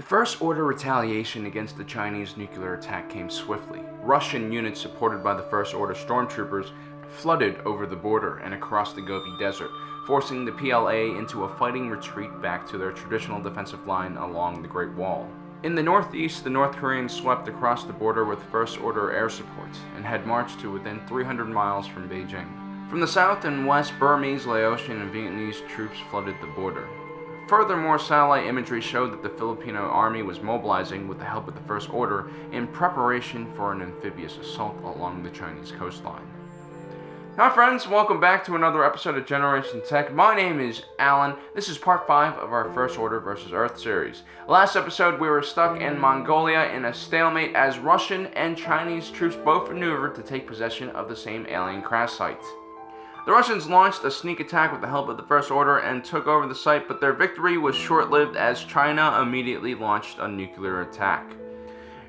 The First Order retaliation against the Chinese nuclear attack came swiftly. Russian units supported by the First Order stormtroopers flooded over the border and across the Gobi Desert, forcing the PLA into a fighting retreat back to their traditional defensive line along the Great Wall. In the northeast, the North Koreans swept across the border with First Order air support and had marched to within 300 miles from Beijing. From the south and west, Burmese, Laotian, and Vietnamese troops flooded the border. Furthermore, satellite imagery showed that the Filipino army was mobilizing with the help of the First Order in preparation for an amphibious assault along the Chinese coastline. Hi friends, welcome back to another episode of Generation Tech. My name is Alan. This is part 5 of our First Order vs. Earth series. Last episode we were stuck in Mongolia in a stalemate as Russian and Chinese troops both maneuvered to take possession of the same alien crash site. The Russians launched a sneak attack with the help of the First Order and took over the site, but their victory was short-lived as China immediately launched a nuclear attack.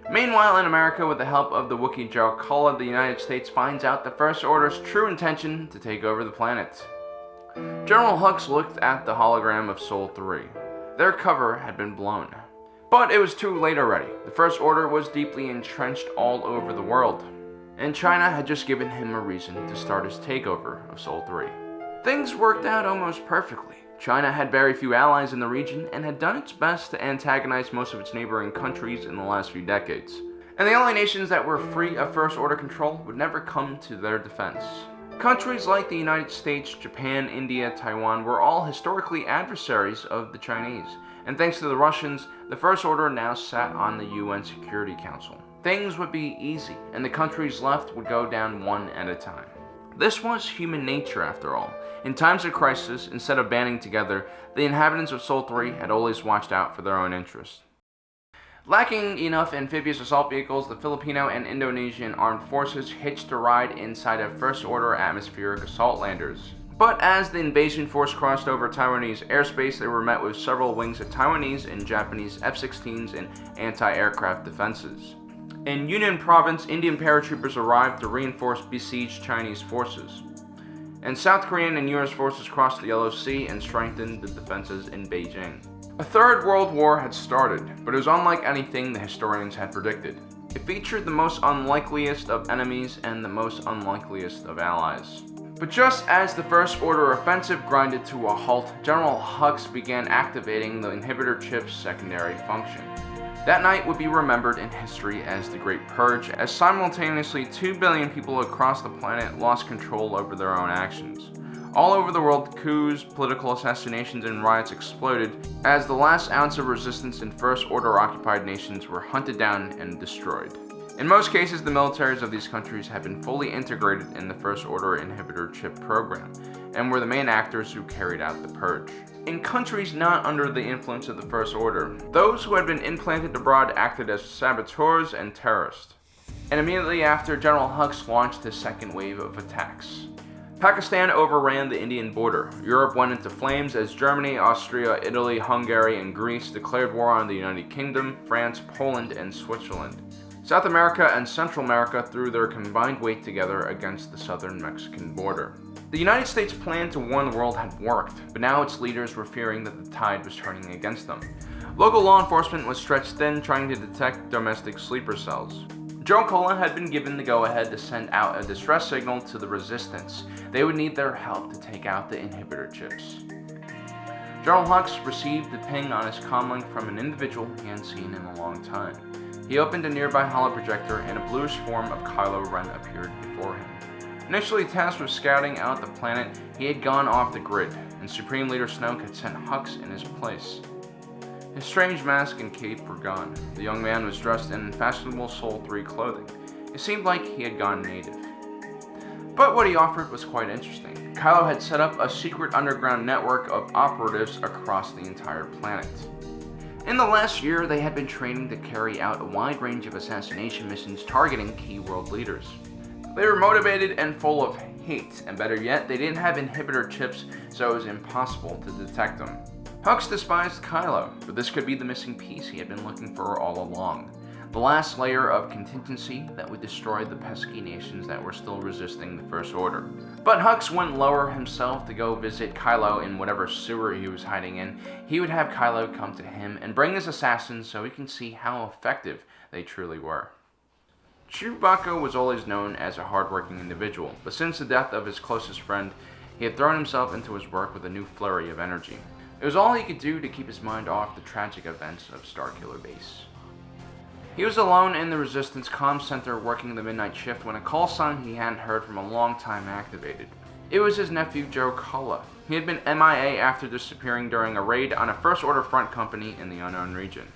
Meanwhile, in America, with the help of the Wookiee General Kala, the United States finds out the First Order's true intention to take over the planet. General Hux looked at the hologram of Sol 3. Their cover had been blown. But it was too late already. The First Order was deeply entrenched all over the world, and China had just given him a reason to start his takeover of Sol 3. Things worked out almost perfectly. China had very few allies in the region and had done its best to antagonize most of its neighboring countries in the last few decades. And the only nations that were free of First Order control would never come to their defense. Countries like the United States, Japan, India, Taiwan were all historically adversaries of the Chinese, and thanks to the Russians, the First Order now sat on the UN Security Council. Things would be easy, and the countries left would go down one at a time. This was human nature after all. In times of crisis, instead of banding together, the inhabitants of Sol 3 had always watched out for their own interests. Lacking enough amphibious assault vehicles, the Filipino and Indonesian armed forces hitched a ride inside of First Order atmospheric assault landers. But as the invasion force crossed over Taiwanese airspace, they were met with several wings of Taiwanese and Japanese F-16s and anti-aircraft defenses. In Yunnan province, Indian paratroopers arrived to reinforce besieged Chinese forces. And South Korean and US forces crossed the Yellow Sea and strengthened the defenses in Beijing. A third world war had started, but it was unlike anything the historians had predicted. It featured the most unlikeliest of enemies and the most unlikeliest of allies. But just as the First Order offensive grinded to a halt, General Hux began activating the inhibitor chip's secondary function. That night would be remembered in history as the Great Purge, as simultaneously 2 billion people across the planet lost control over their own actions. All over the world, coups, political assassinations, and riots exploded as the last ounce of resistance in First Order occupied nations were hunted down and destroyed. In most cases, the militaries of these countries have been fully integrated in the First Order inhibitor chip program, and were the main actors who carried out the purge. In countries not under the influence of the First Order, those who had been implanted abroad acted as saboteurs and terrorists. And immediately after, General Hux launched his second wave of attacks. Pakistan overran the Indian border. Europe went into flames as Germany, Austria, Italy, Hungary, and Greece declared war on the United Kingdom, France, Poland, and Switzerland. South America and Central America threw their combined weight together against the southern Mexican border. The United States' plan to warn the world had worked, but now its leaders were fearing that the tide was turning against them. Local law enforcement was stretched thin, trying to detect domestic sleeper cells. Joe Cola had been given the go-ahead to send out a distress signal to the resistance. They would need their help to take out the inhibitor chips. General Hux received the ping on his comlink from an individual he hadn't seen in a long time. He opened a nearby holoprojector and a bluish form of Kylo Ren appeared before him. Initially tasked with scouting out the planet, he had gone off the grid, and Supreme Leader Snoke had sent Hux in his place. His strange mask and cape were gone. The young man was dressed in fashionable Sol 3 clothing. It seemed like he had gone native. But what he offered was quite interesting. Kylo had set up a secret underground network of operatives across the entire planet. In the last year, they had been training to carry out a wide range of assassination missions targeting key world leaders. They were motivated and full of hate, and better yet, they didn't have inhibitor chips, so it was impossible to detect them. Hux despised Kylo, but this could be the missing piece he had been looking for all along. the last layer of contingency that would destroy the pesky nations that were still resisting the First Order. But Hux wouldn't lower himself to go visit Kylo in whatever sewer he was hiding in. He would have Kylo come to him and bring his assassins so he can see how effective they truly were. Chewbacca was always known as a hardworking individual, but since the death of his closest friend, he had thrown himself into his work with a new flurry of energy. It was all he could do to keep his mind off the tragic events of Starkiller Base. He was alone in the Resistance comm center working the midnight shift when a call sign he hadn't heard from a long time activated. It was his nephew Joe Culla. He had been MIA after disappearing during a raid on a First Order front company in the unknown region.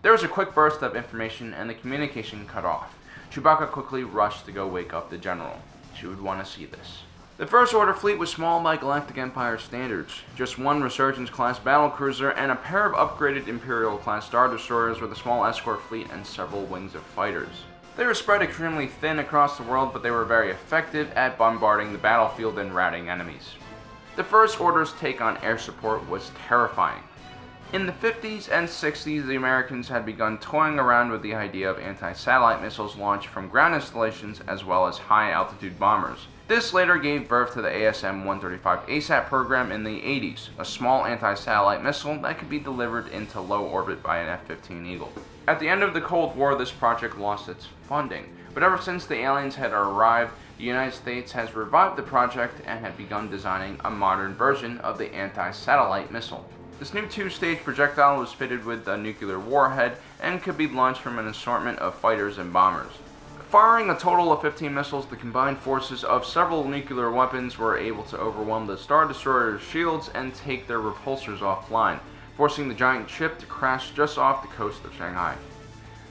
There was a quick burst of information and the communication cut off. Chewbacca quickly rushed to go wake up the General. She would want to see this. The First Order fleet was small by Galactic Empire standards. Just one Resurgence-class battlecruiser and a pair of upgraded Imperial-class Star Destroyers with a small escort fleet and several wings of fighters. They were spread extremely thin across the world, but they were very effective at bombarding the battlefield and routing enemies. The First Order's take on air support was terrifying. In the 50s and 60s, the Americans had begun toying around with the idea of anti-satellite missiles launched from ground installations as well as high-altitude bombers. This later gave birth to the ASM-135 ASAT program in the 80s, a small anti-satellite missile that could be delivered into low orbit by an F-15 Eagle. At the end of the Cold War, this project lost its funding, but ever since the aliens had arrived, the United States has revived the project and had begun designing a modern version of the anti-satellite missile. This new two-stage projectile was fitted with a nuclear warhead and could be launched from an assortment of fighters and bombers. Firing a total of 15 missiles, the combined forces of several nuclear weapons were able to overwhelm the Star Destroyer's shields and take their repulsors offline, forcing the giant ship to crash just off the coast of Shanghai.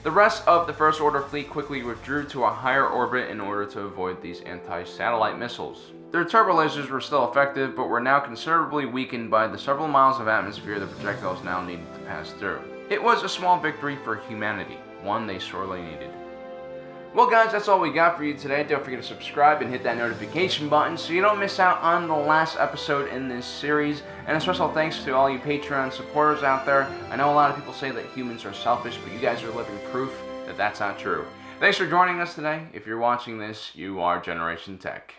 The rest of the First Order fleet quickly withdrew to a higher orbit in order to avoid these anti-satellite missiles. Their turbo lasers were still effective, but were now considerably weakened by the several miles of atmosphere the projectiles now needed to pass through. It was a small victory for humanity, one they sorely needed. Well guys, that's all we got for you today. Don't forget to subscribe and hit that notification button so you don't miss out on the last episode in this series. And a special thanks to all you Patreon supporters out there. I know a lot of people say that humans are selfish, but you guys are living proof that that's not true. Thanks for joining us today. If you're watching this, you are Generation Tech.